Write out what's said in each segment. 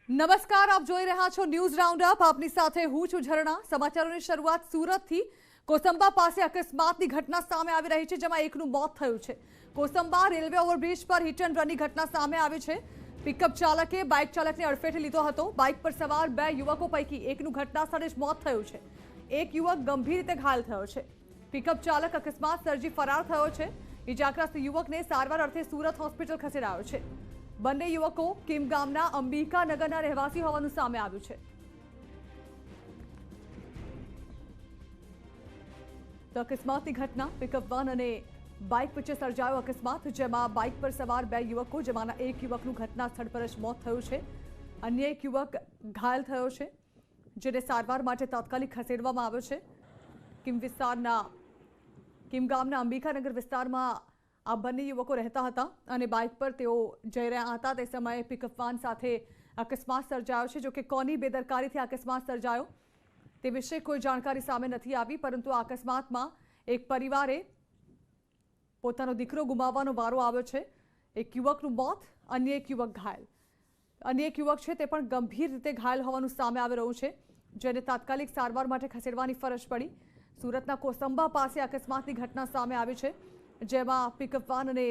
નમસ્કાર, આપ જોઈ રહ્યા છો ન્યૂઝ રાઉન્ડઅપ. આપની સાથે હું છું ઝરણા. સમાચારોની શરૂઆત સુરતથી. કોસંબા પાસે અકસ્માતની ઘટના સામે આવી રહી છે, જેમાં એકનું મોત થયું છે. કોસંબા રેલવે ઓવરબ્રિજ પર હિટ એન્ડ રનની ઘટના સામે આવી છે. પિકઅપ ચાલકે બાઇક ચાલકને અડફેટે લીધો હતો. બાઇક પર સવાર બે યુવકો પૈકી એકનું ઘટના સ્થળે જ મોત થયું છે. એક યુવક ગંભીર રીતે ઘાયલ થયો છે. પિકઅપ ચાલક અકસ્માત સર્જી ફરાર થયો છે. ઇજાગ્રસ્ત યુવકને સારવાર અર્થે સુરત હોસ્પિટલ ખસેડાયો છે. બંને યુવકો કિમ ગામના અંબિકાનગરના રહેવાસી હોવાનું સામે આવ્યું છે. તો અકસ્માતની ઘટના પિકઅપ વાન અને બાઇક વચ્ચે સર્જાયો અકસ્માત, જેમાં બાઇક પર સવાર બે યુવકો, જેમાંના એક યુવકનું ઘટના સ્થળ પર જ મોત થયું છે. અન્ય એક યુવક ઘાયલ થયો છે, જેને સારવાર માટે તાત્કાલિક ખસેડવામાં આવ્યો છે. કિમ ગામના અંબિકાનગર વિસ્તારમાં આ બંને યુવકો રહેતા હતા અને બાઇક પર તેઓ જઈ રહ્યા હતા. તે સમયે પિકઅપ વાન સાથે અકસ્માત સર્જાયો છે. જોકે કોની બેદરકારીથી અકસ્માત સર્જાયો તે વિશે કોઈ જાણકારી સામે નથી આવી, પરંતુ આ અકસ્માતમાં એક પરિવારે પોતાનો દીકરો ગુમાવવાનો વારો આવ્યો છે. એક યુવકનું મોત, અન્ય એક યુવક ઘાયલ. અન્ય એક યુવક છે તે પણ ગંભીર રીતે ઘાયલ હોવાનું સામે આવી રહ્યું છે, જેને તાત્કાલિક સારવાર માટે ખસેડવાની ફરજ પડી. સુરતના કોસંબા પાસે અકસ્માતની ઘટના સામે આવી છે, જેમાં પિકઅપ વાન અને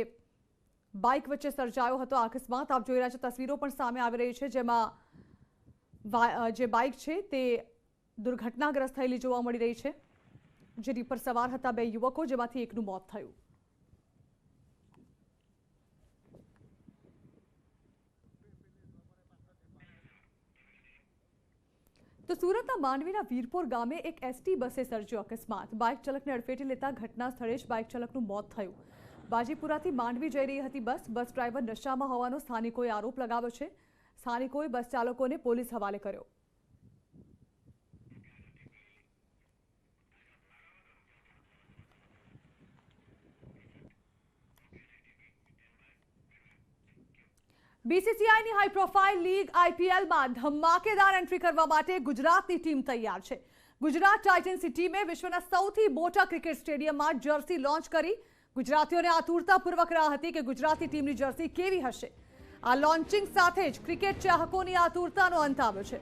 બાઇક વચ્ચે સર્જાયો હતો આ અકસ્માત. આપ જોઈ રહ્યા છો તસવીરો પણ સામે આવી રહી છે, જેમાં જે બાઇક છે તે દુર્ઘટનાગ્રસ્ત થયેલી જોવા મળી રહી છે. જેની પર સવાર હતા બે યુવકો, જેમાંથી એકનું મોત થયું. તો સુરતના માંડવીના વીરપોર ગામે એક એસટી બસે સર્જ્યો અકસ્માત. બાઇક ચાલકને અડફેટે લેતા ઘટના સ્થળે જ બાઇક ચાલકનું મોત થયું. બાજીપુરાથી માંડવી જઈ રહી હતી બસ ડ્રાઈવર નશામાં હોવાનો સ્થાનિકોએ આરોપ લગાવ્યો છે. સ્થાનિકોએ બસ ચાલકોને પોલીસ હવાલે કર્યો. બીસીસીઆઈની હાઈ પ્રોફાઇલ લીગ આઈપીએલમાં ધમાકેદાર એન્ટ્રી કરવા માટે ગુજરાતની ટીમ તૈયાર છે. ગુજરાત ટાઇટન્સની ટીમે વિશ્વના સૌથી મોટા ક્રિકેટ સ્ટેડિયમમાં જર્સી લોન્ચ કરી. ગુજરાતીઓને આતુરતાપૂર્વક રાહ હતી કે ગુજરાતી ટીમની જર્સી કેવી હશે. આ લોન્ચિંગ સાથે જ ક્રિકેટ ચાહકોની આતુરતાનો અંત આવ્યો છે.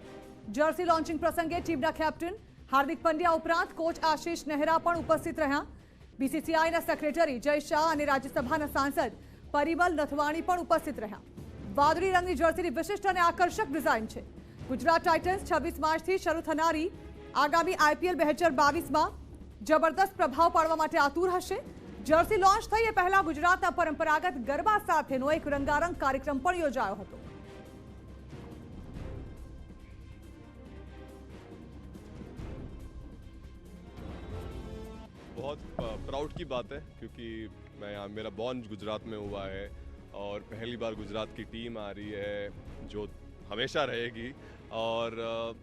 જર્સી લોન્ચિંગ પ્રસંગે ટીમના કેપ્ટન હાર્દિક પંડ્યા ઉપરાંત કોચ આશીષ નેહરા પણ ઉપસ્થિત રહ્યા. બીસીસીઆઈના સેક્રેટરી જય શાહ અને રાજ્યસભાના સાંસદ પરિમલ નથવાણી પણ ઉપસ્થિત રહ્યા. વાદળી રંગની જર્સીની વિશિષ્ટ અને આકર્ષક ડિઝાઇન છે. ગુજરાત ટાઇટન્સ 26 માર્ચથી શરૂ થનારી આગામી આઈપીએલ 2022માં જબરદસ્ત પ્રભાવ પાડવા માટે આતુર હશે. જર્સી લોન્ચ થઈ એ પહેલા ગુજરાતના પરંપરાગત ગરબા સાથેનો એક રંગારંગ કાર્યક્રમ પણ યોજાયો હતો. बहुत प्राउड की बात है क्योंकि मेरा बॉर्न गुजरात में हुआ है और पहली बार गुजरात की टीम आ रही है जो हमेशा रहेगी और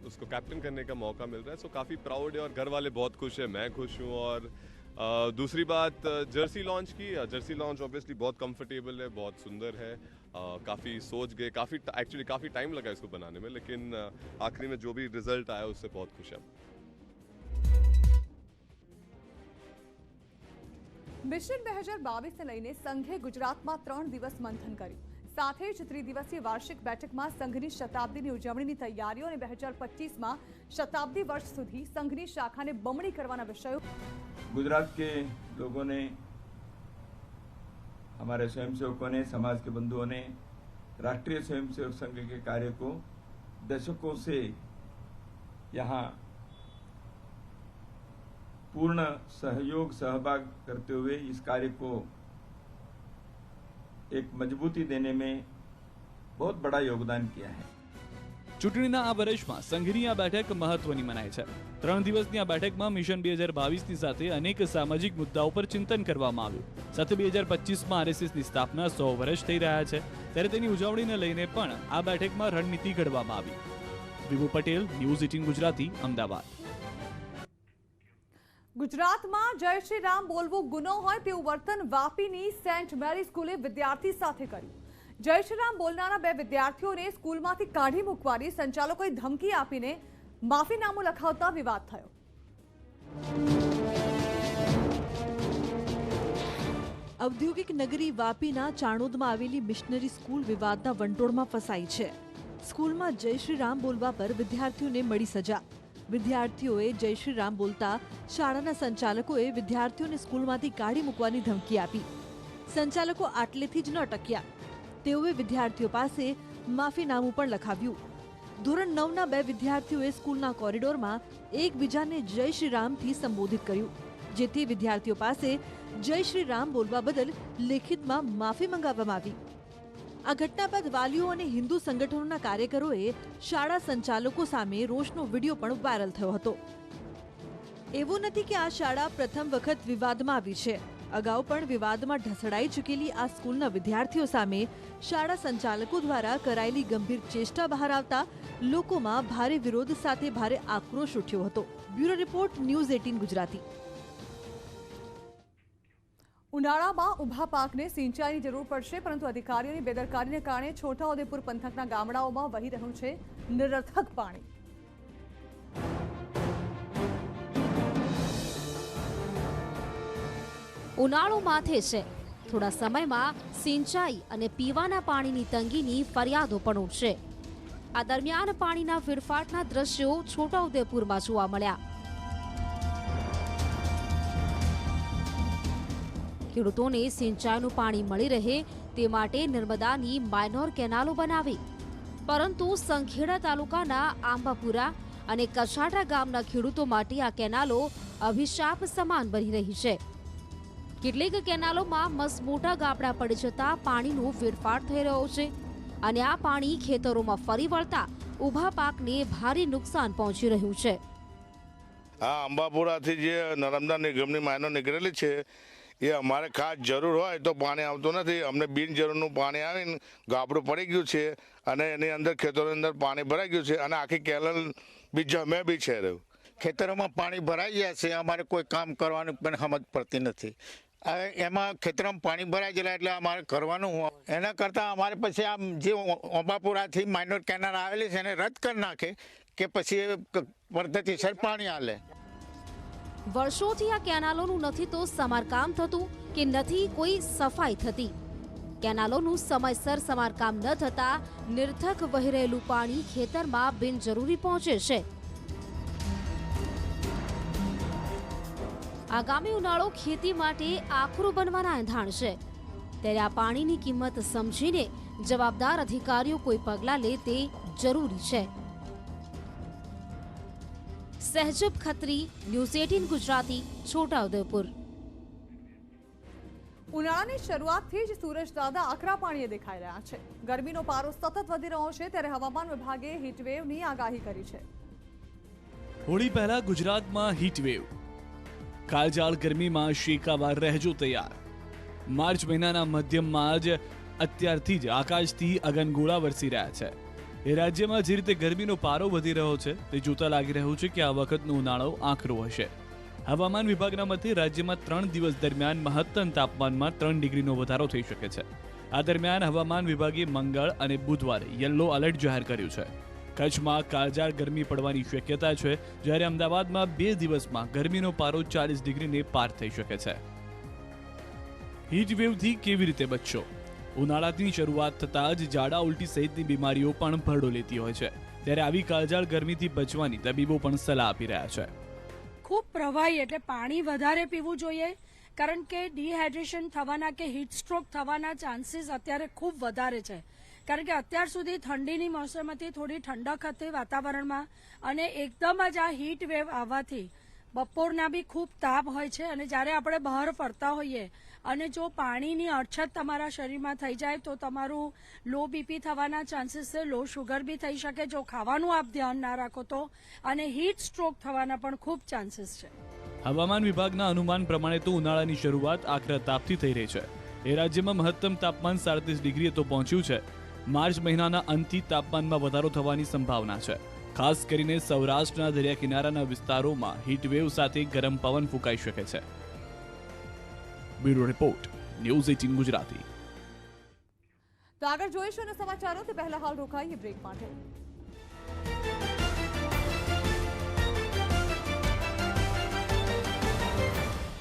उसको कैप्टन करने का मौका मिल रहा है. सो काफ़ी प्राउड है और घर वाले बहुत खुश है, मैं खुश हूँ. और दूसरी बात जर्सी लॉन्च की. जर्सी लॉन्च ऑब्वियसली बहुत कंफर्टेबल है, बहुत सुंदर है. काफ़ी सोच गए, काफ़ी टाइम लगा इसको बनाने में, लेकिन आखिरी में जो भी रिजल्ट आया उससे बहुत खुश है. મિશન 2022ને લઈને સંઘે ગુજરાતમાં 3 દિવસ મંથન કર્યું. સાથે જ ત્રિદિવસીય વાર્ષિક બેઠકમાં સંઘની શતાબ્દીની ઉજવણીની તૈયારીઓ અને 2025માં शताब्दी वर्ष સુધી સંઘની શાખાને બમણી કરવાના વિષયો. गुजरात के लोगों ने, हमारे स्वयंसेवकों ने, समाज के बंधुओं ने राष्ट्रीय स्वयंसेवक संघ के कार्य को दशकों से यहाँ पूर्ण सहयोग सहभाग करते हुए इस कार्य को एक मजबूती देने में बहुत बड़ा योगदान किया है. ચૂંટણીના આ વર્ષમાં સંઘની આ બેઠક મહત્વની મનાય છે. 3 દિવસની આ બેઠકમાં મિશન 2022ની સાથે અનેક સામાજિક મુદ્દાઓ પર ચિંતન કરવામાં આવ્યું. સાથે 2025માં આરએસએસની સ્થાપના 100 વર્ષ થઈ રહ્યા છે, ત્યારે તેની ઉજવણીને લઈને પણ આ બેઠકમાં રણનીતિ ઘડવામાં આવી. વિભુ પટેલ, ન્યૂઝ 18 ગુજરાતી, અમદાવાદ. ગુજરાતમાં જય શ્રી રામ બોલવું ગુનો હોય તેવું વર્તન વાપીની સેન્ટ મેરી સ્કૂલે વિદ્યાર્થી સાથે કર્યું. જય શ્રી રામ બોલનારા બે વિદ્યાર્થીઓને સ્કૂલમાંથી કાઢી મૂકવાની સંચાલકોએ ધમકી આપીને માફીનામું લખાવતા વિવાદ થયો. ઔદ્યોગિક નગરી વાપીના ચાણોદમાં આવેલી મિશનરી સ્કૂલ વિવાદના વંટોળમાં ફસાઈ છે. સ્કૂલમાં જય શ્રી રામ બોલવા પર વિદ્યાર્થીઓને મળી સજા. વિદ્યાર્થીઓએ જય શ્રી રામ બોલતા શાળાના સંચાલકોએ વિદ્યાર્થીઓને સ્કૂલમાંથી કાઢી મૂકવાની ધમકી આપી. સંચાલકો આટલેથી જ ન અટક્યા. તેઓએ વિદ્યાર્થીઓ પાસે માફીનામું પણ લખાવ્યું. ધોરણ 9ના 2 વિદ્યાર્થીઓએ સ્કૂલના કોરિડોરમાં એકબીજાને જય શ્રી રામથી સંબોધિત કર્યું, જેથી વિદ્યાર્થીઓ પાસે જય શ્રી રામ બોલવા બદલ લેખિતમાં માફી મંગાવવામાં આવી. આ ઘટના બાદ વાલીઓ અને હિન્દુ સંગઠનોના કાર્યકરોએ શાળા સંચાલકો સામે રોષનો વિડીયો પણ વાયરલ થયો હતો. એવું નથી કે આ શાળા પ્રથમ વખત વિવાદમાં આવી છે. અગાઉ પણ વિવાદમાં ઢસડાઈ ચૂકેલી આ સ્કૂલના વિદ્યાર્થીઓ સામે શાળા સંચાલકો દ્વારા કરાયેલી ગંભીર ચેષ્ટા બહાર આવતા લોકોમાં ભારે વિરોધ સાથે ભારે આક્રોશ ઉઠ્યો હતો. Bureau report, news 18 Gujarati. ઉનાળામાં ઊભા પાકને સિંચાઈની જરૂર પડશે, પરંતુ અધિકારીઓની બેદરકારીને કારણે છોટાઉદેપુર પંથકના ગામડાઓમાં વહી રહ્યું છે નિરર્થક પાણી. ઉનાળો માથે છે. થોડા સમયમાં સિંચાઈ અને પીવાના પાણીની તંગીની ફરિયાદો પણ ઉઠશે. આ દરમિયાન પાણીના ફેરફારના દ્રશ્યો છોટાઉદેપુરમાં જોવા મળ્યા. ખેડૂતોને સિંચાઈનું પાણી મળી રહે તે માટે નર્મદાની માઇનોર કેનાલો બનાવી, પરંતુ સંખેડા તાલુકાના આંબાપુરા અને કછાટા ગામના ખેડૂતો માટે આ કેનાલો અભિશાપ સમાન બની રહી છે. કેટલીક કેનાલોમાં મસમોટા ગાબડા પડી જતા પાણીનો ફેરફાર થઈ રહ્યો છે અને આ પાણી ખેતરોમાં ફરી વળતા ઊભા પાકને ભારે નુકસાન પહોંચી રહ્યું છે. આ અંબાપુરાથી જે નર્મદા નિગમની માઇનોર નીકળેલી છે એ અમારે ખાસ જરૂર હોય તો પાણી આવતું નથી. અમને બિનજરૂરનું પાણી આવીને ગાબડું પડી ગયું છે અને એની અંદર ખેતરોની અંદર પાણી ભરાઈ ગયું છે અને આખી કેનલ બી જમે બી છે રહ્યું. ખેતરોમાં પાણી ભરાઈ ગયા છે, અમારે કોઈ કામ કરવાની પણ સમજ પડતી નથી. એમાં ખેતરમાં પાણી ભરાઈ ગયેલા એટલે અમારે કરવાનું એના કરતાં અમારે પછી આમ જે અંબાપુરાથી માઇનોર કેનાલ આવેલી છે એને રદ કરી નાખે કે પછી પદ્ધતિસર પાણી આલે. વર્ષોથી આ કેનાલોનું નથી તો સમારકામ થતું કે નથી કોઈ સફાઈ થતી. કેનાલોનું સમયસર સમારકામ ન થતા નિરર્થક વહી રહેલું પાણી ખેતરમાં બિનજરૂરી પહોંચે છે. આગામી ઉનાળો ખેતી માટે આકરો બનવાના એંધાણ છે, ત્યારે આ પાણીની કિંમત સમજીને જવાબદાર અધિકારીઓ કોઈ પગલાં લે તે જરૂરી છે. સહેજબ ખત્રી, ન્યૂઝ 18 ગુજરાતી, છોટાઉદેપુર. ઉનાળાની શરૂઆતથી જ સૂરજ દાદા આકરા પાણીએ દેખાઈ રહ્યા છે. ગરમીનો પારો સતત વધી રહ્યો છે, ત્યારે હવામાન વિભાગે હીટવેવની આગાહી કરી છે. હોળી પહેલા ગુજરાતમાં હીટવેવ. કાળઝાળ ગરમીમાં શેકાવા રહેજો તૈયાર. માર્ચ મહિનાના મધ્યમાં જ અત્યારથી જ આકાશથી અગનગોળા વરસી રહ્યા છે. એ રાજ્યમાં જે રીતે ગરમીનો પારો વધી રહ્યો છે તે જોતા લાગી રહ્યું છે કે આ વખતનો ઉનાળો આકરો હશે. હવામાન વિભાગના મતે રાજ્યમાં 3 દિવસ દરમિયાન મહત્તમ તાપમાનમાં 3 ડિગ્રીનો વધારો થઈ શકે છે. આ દરમિયાન હવામાન વિભાગે મંગળ અને બુધવારે યલો એલર્ટ જાહેર કર્યું છે. કચ્છમાં કાળઝાળ ગરમી પડવાની શક્યતા છે, જ્યારે અમદાવાદમાં 2 દિવસમાં ગરમીનો પારો 40 ડિગ્રીને પાર થઈ શકે છે. હીટવેવથી કેવી રીતે બચશો? ઉનાળાની શરૂઆત થતાં જ ઝાડા ઉલટી સહિતની બીમારીઓ પણ ભરડો લેતી હોય છે, ત્યારે આવી કાળઝાળ ગરમીથી બચવાની તબીબો પણ સલાહ આપી રહ્યા છે. ખૂબ પ્રવાહી એટલે પાણી વધારે પીવું જોઈએ, કારણ કે ડિહાઇડ્રેશન થવાના કે હીટ સ્ટ્રોક થવાના ચાન્સીસ અત્યારે ખૂબ વધારે છે. કારણ કે અત્યાર સુધી ઠંડીની મોસમ હતી, થોડી ઠંડક હતી વાતાવરણમાં, અને એકદમ જ આ હીટ વેવ આવવાથી બપોરના બી ખૂબ તાપ હોય છે. અને જ્યારે આપણે બહાર ફરતા હોઈએ અને જો પાણીની અછત તમારા શરીરમાં થઈ જાય તો તમારું લો બીપી થવાના ચાન્સીસ છે, લો શુગર બી થઈ શકે જો ખાવાનું આપ ધ્યાન ના રાખો તો, અને હીટ સ્ટ્રોક થવાના પણ ખૂબ ચાન્સીસ છે. હવામાન વિભાગના અનુમાન પ્રમાણે તો ઉનાળાની શરૂઆત આકરા તાપથી થઈ રહી છે. એ રાજ્યમાં મહત્તમ તાપમાન 37 ડિગ્રીએ તો પહોંચ્યું છે. માર્ચ મહિનાના અંતથી તાપમાનમાં વધારો થવાની સંભાવના છે. ખાસ કરીને સૌરાષ્ટ્રના દરિયા કિનારાના વિસ્તારોમાં હીટવેવ સાથે ગરમ પવન ફૂંકાઈ શકે છે. Bureau report, news 18 Gujarati. તો આગળ જોઈશું અને સમાચારોથી પહેલા હાલ રોકાઈએ બ્રેક માટે.